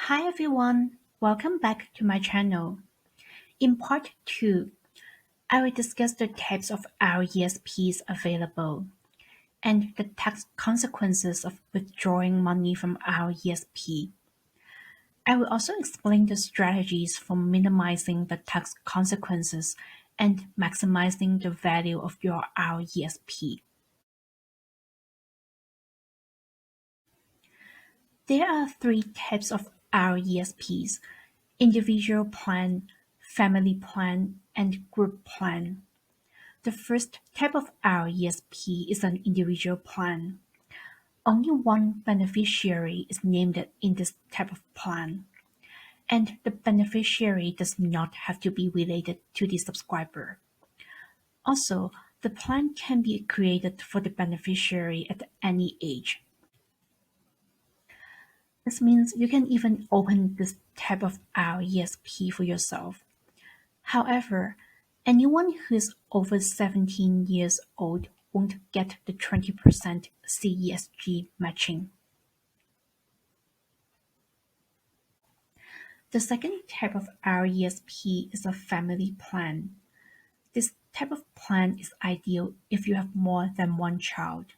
Hi everyone, welcome back to my channel. In part 2, I will discuss the types of RESPs available and the tax consequences of withdrawing money from RESP. I will also explain the strategies for minimizing the tax consequences and maximizing the value of your RESP. There are three types of RESPs: individual plan, family plan, and group plan. The first type of RESP is an individual plan. Only one beneficiary is named in this type of plan, and the beneficiary does not have to be related to the subscriber. Also, the plan can be created for the beneficiary at any age. This means you can even open this type of RESP for yourself. However, anyone who is over 17 years old won't get the 20% CESG matching. The second type of RESP is a family plan. This type of plan is ideal if you have more than one child.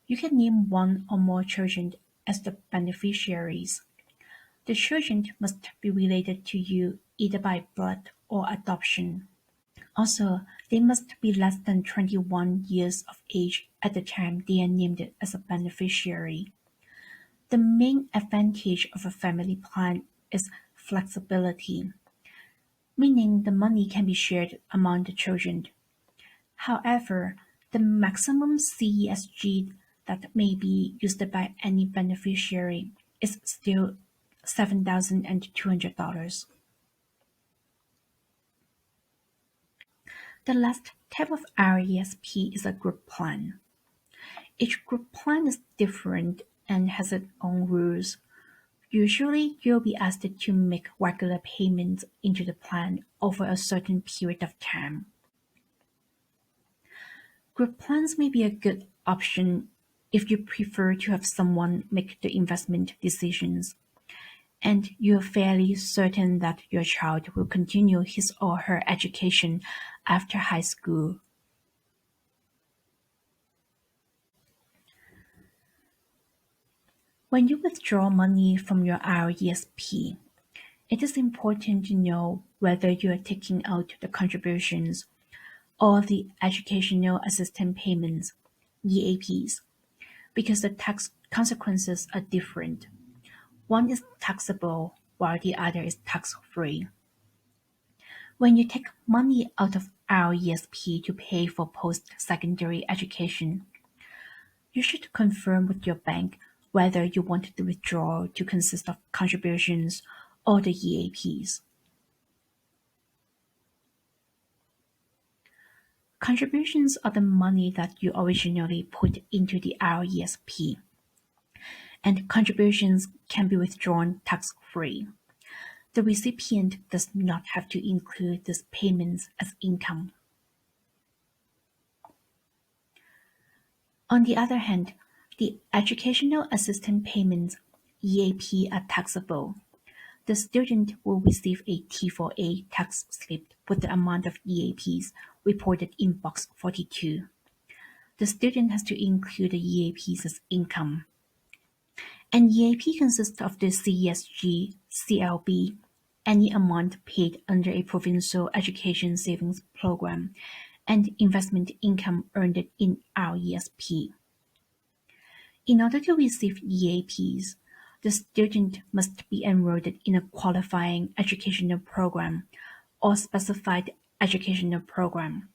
You can name one or more children as the beneficiaries. The children must be related to you either by blood or adoption. Also, they must be less than 21 years of age at the time they are named as a beneficiary. The main advantage of a family plan is flexibility, meaning the money can be shared among the children. However, the maximum CESG that may be used by any beneficiary is still $7,200. The last type of RESP is a group plan. Each group plan is different and has its own rules. Usually, you'll be asked to make regular payments into the plan over a certain period of time. Group plans may be a good option if you prefer to have someone make the investment decisions, and you're fairly certain that your child will continue his or her education after high school. When you withdraw money from your RESP, it is important to know whether you are taking out the contributions or the educational assistance payments, EAPs, because the tax consequences are different. One is taxable while the other is tax-free. When you take money out of RESP to pay for post-secondary education, you should confirm with your bank whether you want the withdrawal to consist of contributions or the EAPs. Contributions are the money that you originally put into the RESP, and contributions can be withdrawn tax-free. The recipient does not have to include these payments as income. On the other hand, the educational assistance payments, EAP, are taxable. The student will receive a T4A tax slip with the amount of EAPs reported in box 42. The student has to include the EAPs as income. An EAP consists of the CESG, CLB, any amount paid under a provincial education savings program, and investment income earned in RESP. In order to receive EAPs, the student must be enrolled in a qualifying educational program or specified educational program.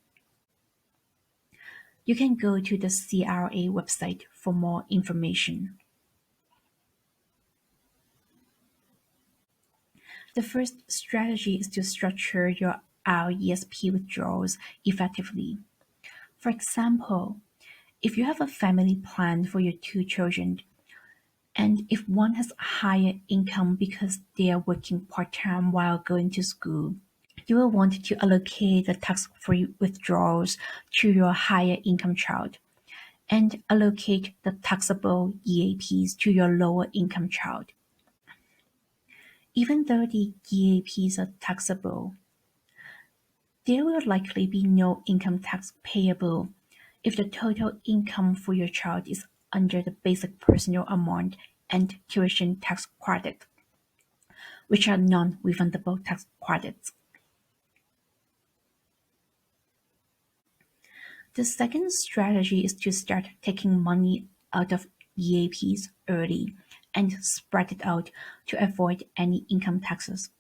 You can go to the CRA website for more information. The first strategy is to structure your RESP withdrawals effectively. For example, if you have a family plan for your two children, and if one has a higher income because they are working part-time while going to school, you will want to allocate the tax-free withdrawals to your higher income child and allocate the taxable EAPs to your lower income child. Even though the EAPs are taxable, there will likely be no income tax payable if the total income for your child is under the basic personal amount and tuition tax credit, which are non-refundable tax credits. The second strategy is to start taking money out of EAPs early and spread it out to avoid any income taxes.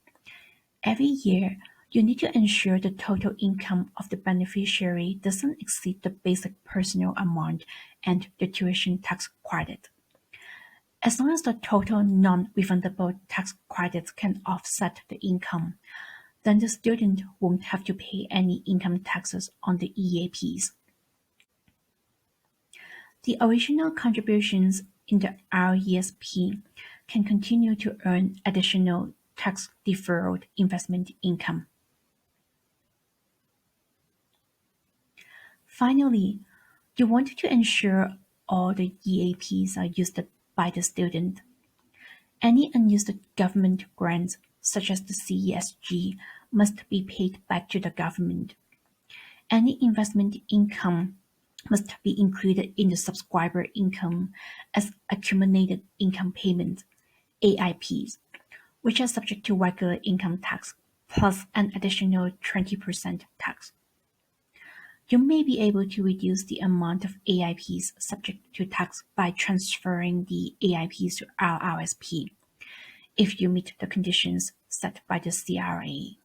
Every year, you need to ensure the total income of the beneficiary doesn't exceed the basic personal amount and the tuition tax credit. As long as the total non-refundable tax credits can offset the income, then the student won't have to pay any income taxes on the EAPs. The original contributions in the RESP can continue to earn additional tax-deferred investment income. Finally, you want to ensure all the EAPs are used by the student. Any unused government grants, such as the CESG, must be paid back to the government. Any investment income must be included in the subscriber income as accumulated income payments, AIPs, which are subject to regular income tax plus an additional 20% tax. You may be able to reduce the amount of AIPs subject to tax by transferring the AIPs to RRSP if you meet the conditions set by the CRA.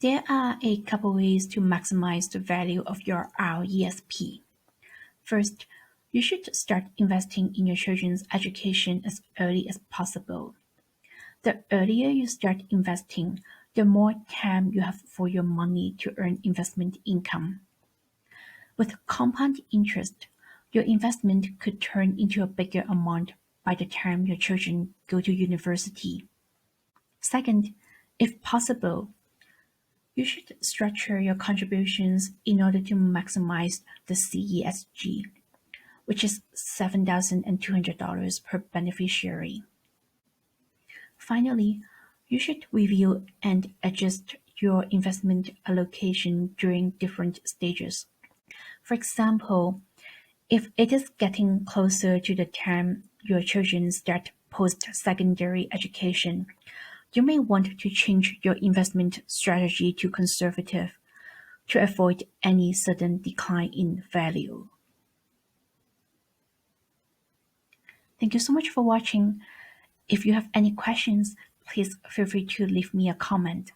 There are a couple ways to maximize the value of your RESP. First, you should start investing in your children's education as early as possible. The earlier you start investing, the more time you have for your money to earn investment income. With compound interest, your investment could turn into a bigger amount by the time your children go to university. Second, if possible, you should structure your contributions in order to maximize the CESG, which is $7,200 per beneficiary. Finally, you should review and adjust your investment allocation during different stages. For example, if it is getting closer to the time your children start post-secondary education, you may want to change your investment strategy to conservative to avoid any sudden decline in value. Thank you so much for watching. If you have any questions, please feel free to leave me a comment.